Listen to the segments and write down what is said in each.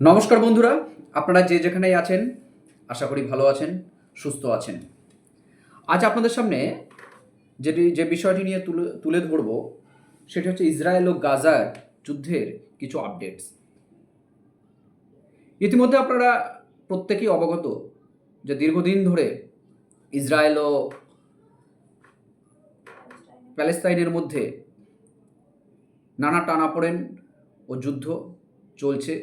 নমস্কার বন্ধুরা, আপনারা যে যেখানেই আছেন আশা করি ভালো আছেন, সুস্থ আছেন। আজ আপনাদের সামনে যে বিষয়টি নিয়ে তুলে ধরব সেটি হচ্ছে ইসরায়েল ও গাজার যুদ্ধের কিছু আপডেটস। ইতিমধ্যে আপনারা প্রত্যেকেই অবগত যে দীর্ঘদিন ধরে ইসরায়েল ও প্যালেস্তাইনের মধ্যে নানা টানাপোড়েন ও যুদ্ধ চলছে,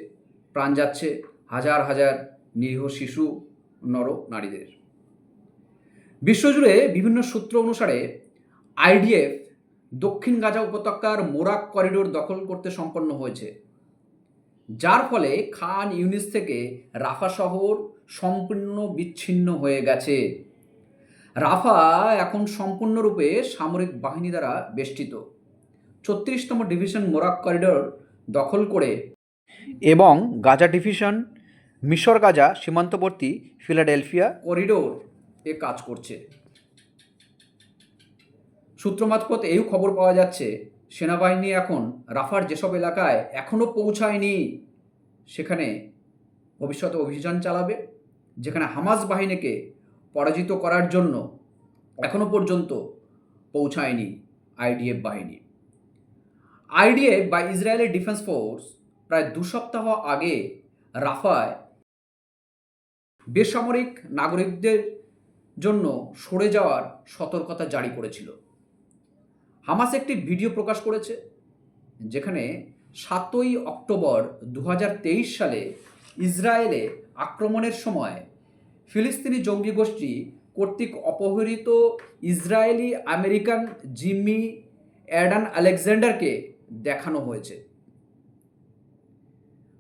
প্রাণ যাচ্ছে হাজার হাজার নিরীহ শিশু, নর নারীদের। বিশ্বজুড়ে বিভিন্ন সূত্র অনুসারে আইডিএফ দক্ষিণ গাজা উপত্যকার মোরাক করিডোর দখল করতে সম্পন্ন হয়েছে, যার ফলে খান ইউনিস থেকে রাফা শহর সম্পূর্ণ বিচ্ছিন্ন হয়ে গেছে। রাফা এখন সম্পূর্ণরূপে সামরিক বাহিনী দ্বারা বেষ্টিত। ৩৬তম ডিভিশন মোরাক করিডোর দখল করে এবং গাজা ডিভিশন মিশর গাজা সীমান্তবর্তী ফিলাডেলফিয়া করিডোর এ কাজ করছে। সূত্র মারফত এই খবর পাওয়া যাচ্ছে সেনাবাহিনী এখন রাফার যেসব এলাকায় এখনও পৌঁছায়নি সেখানে ভবিষ্যতে অভিযান চালাবে, যেখানে হামাস বাহিনীকে পরাজিত করার জন্য এখনও পর্যন্ত পৌঁছায়নি আইডিএফ বাহিনী। আইডিএফ বা ইসরায়েলের ডিফেন্স ফোর্স প্রায় ২ সপ্তাহ আগে রাফায় বেসামরিক নাগরিকদের জন্য সরে যাওয়ার সতর্কতা জারি করেছিল। হামাস একটি ভিডিও প্রকাশ করেছে যেখানে ৭ই অক্টোবর ২০২৩ সালে ইসরায়েলে আক্রমণের সময় ফিলিস্তিনি জঙ্গি গোষ্ঠী কর্তৃক অপহৃত ইসরায়েলি আমেরিকান জিমি অ্যাডান আলেকজান্ডারকে দেখানো হয়েছে।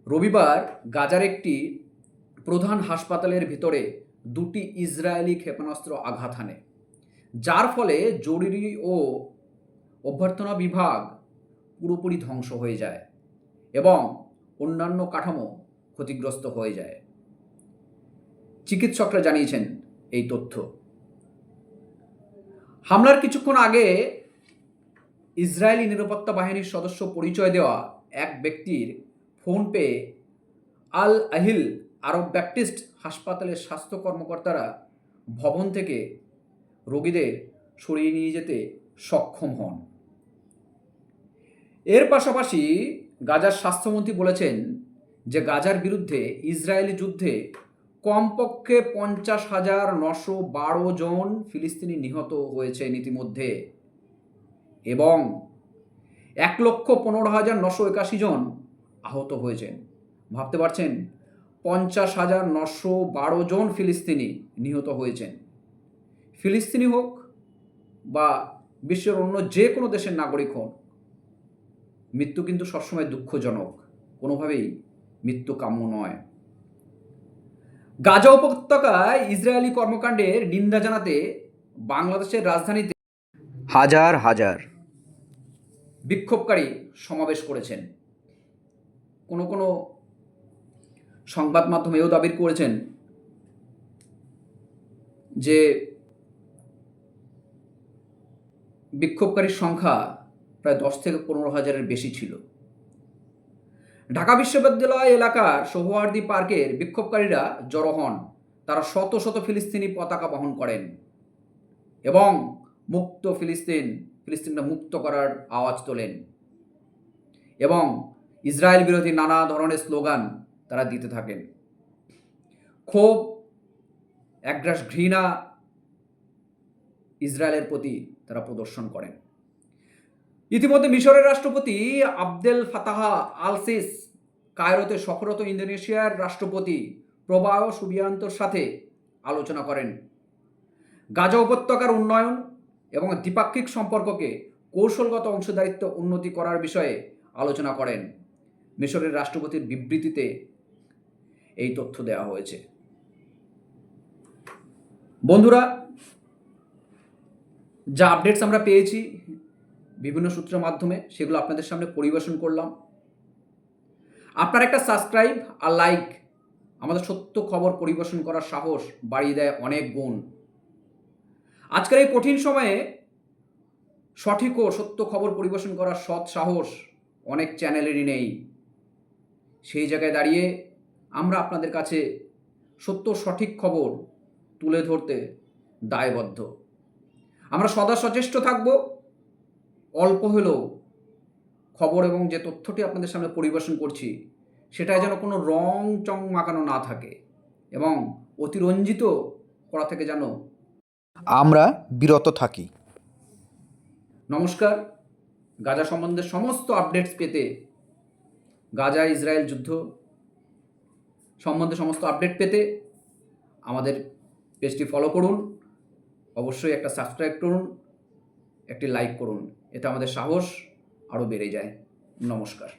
রবিবার গাজার একটি প্রধান হাসপাতালের ভিতরে ২টি ইসরায়েলি ক্ষেপণাস্ত্র আঘাত হানে, যার ফলে জরুরি ও অভ্যর্থনা বিভাগ পুরোপুরি ধ্বংস হয়ে যায় এবং অন্যান্য কাঠামো ক্ষতিগ্রস্ত হয়ে যায়। চিকিৎসকরা জানিয়েছেন এই তথ্য। হামলার কিছুক্ষণ আগে ইসরায়েলি নিরাপত্তা বাহিনীর সদস্য পরিচয় দেওয়া এক ব্যক্তির ফোন পেয়ে আল আহিল আরব ব্যাপটিস্ট হাসপাতালের স্বাস্থ্য কর্মকর্তারা ভবন থেকে রোগীদের সরিয়ে নিয়ে যেতে সক্ষম হন। এর পাশাপাশি গাজার স্বাস্থ্যমন্ত্রী বলেছেন যে গাজার বিরুদ্ধে ইসরায়েলি যুদ্ধে কমপক্ষে ৫০,৯১২ জন ফিলিস্তিনি নিহত হয়েছেন ইতিমধ্যে এবং ১,১৫,৯৮১ জন আহত হয়েছেন। ভাবতে পারছেন, ৫০,৯১২ জন ফিলিস্তিনি নিহত হয়েছেন। ফিলিস্তিনি হোক বা বিশ্বের অন্য যে কোনো দেশের নাগরিক হন, মৃত্যু কিন্তু সবসময় দুঃখজনক, কোনোভাবেই মৃত্যু কাম্য নয়। গাজা উপত্যকায় ইসরায়েলি কর্মকাণ্ডের নিন্দা জানাতে বাংলাদেশের রাজধানীতে হাজার হাজার বিক্ষোভকারী সমাবেশ করেছেন। কোনো কোনো সংবাদ মাধ্যম এও দাবি করেছেন যে বিক্ষোভকারীর সংখ্যা প্রায় ১০ থেকে ১৫,০০০-এর বেশি ছিল। ঢাকা বিশ্ববিদ্যালয় এলাকার সোহরাওয়ার্দী পার্কের বিক্ষোভকারীরা জড়ো হন। তারা শত শত ফিলিস্তিনি পতাকা বহন করেন এবং মুক্ত ফিলিস্তিনটা মুক্ত করার আওয়াজ তোলেন এবং ইসরায়েল বিরোধী নানা ধরনের স্লোগান তারা দিতে থাকেন। ক্ষোভ, একগ্রাস ঘৃণা ইসরায়েলের প্রতি তারা প্রদর্শন করেন। ইতিমধ্যে মিশরের রাষ্ট্রপতি আবদেল ফাতাহ আল সিস কায়রোতে সফররত ইন্দোনেশিয়ার রাষ্ট্রপতি প্রবায়ো সুবিয়ান্তোর সাথে আলোচনা করেন। গাজা উপত্যকার উন্নয়ন এবং দ্বিপাক্ষিক সম্পর্ককে কৌশলগত অংশীদারিত্ব উন্নতি করার বিষয়ে আলোচনা করেন। মিশরের রাষ্ট্রপতির বিবৃতিতে এই তথ্য দেওয়া হয়েছে। বন্ধুরা, যা আপডেটস আমরা পেয়েছি বিভিন্ন সূত্রের মাধ্যমে, সেগুলো আপনাদের সামনে পরিবেশন করলাম। আপনার একটা সাবস্ক্রাইব আর লাইক আমাদের সত্য খবর পরিবেশন করার সাহস বাড়িয়ে দেয় অনেক গুণ। আজকের এই কঠিন সময়ে সঠিক ও সত্য খবর পরিবেশন করার সৎ সাহস অনেক চ্যানেলেরই নেই। সেই জায়গায় দাঁড়িয়ে আমরা আপনাদের কাছে সত্য সঠিক খবর তুলে ধরতে দায়বদ্ধ। আমরা সদা সচেষ্ট থাকব, অল্প হলেও খবর এবং যে তথ্যটি আপনাদের সামনে পরিবেশন করছি সেটায় যেন কোনো রং চং মাখানো না থাকে এবং অতিরঞ্জিত করা থেকে যেন আমরা বিরত থাকি। নমস্কার। গাজা সম্বন্ধে সমস্ত আপডেটস পেতে, গাজা ইসরায়েল যুদ্ধ সম্বন্ধে সমস্ত আপডেট পেতে আমাদের পেজটি ফলো করুন, অবশ্যই একটা সাবস্ক্রাইব করুন, একটি লাইক করুন, এতে আমাদের সাহস আরও বেড়ে যায়। নমস্কার।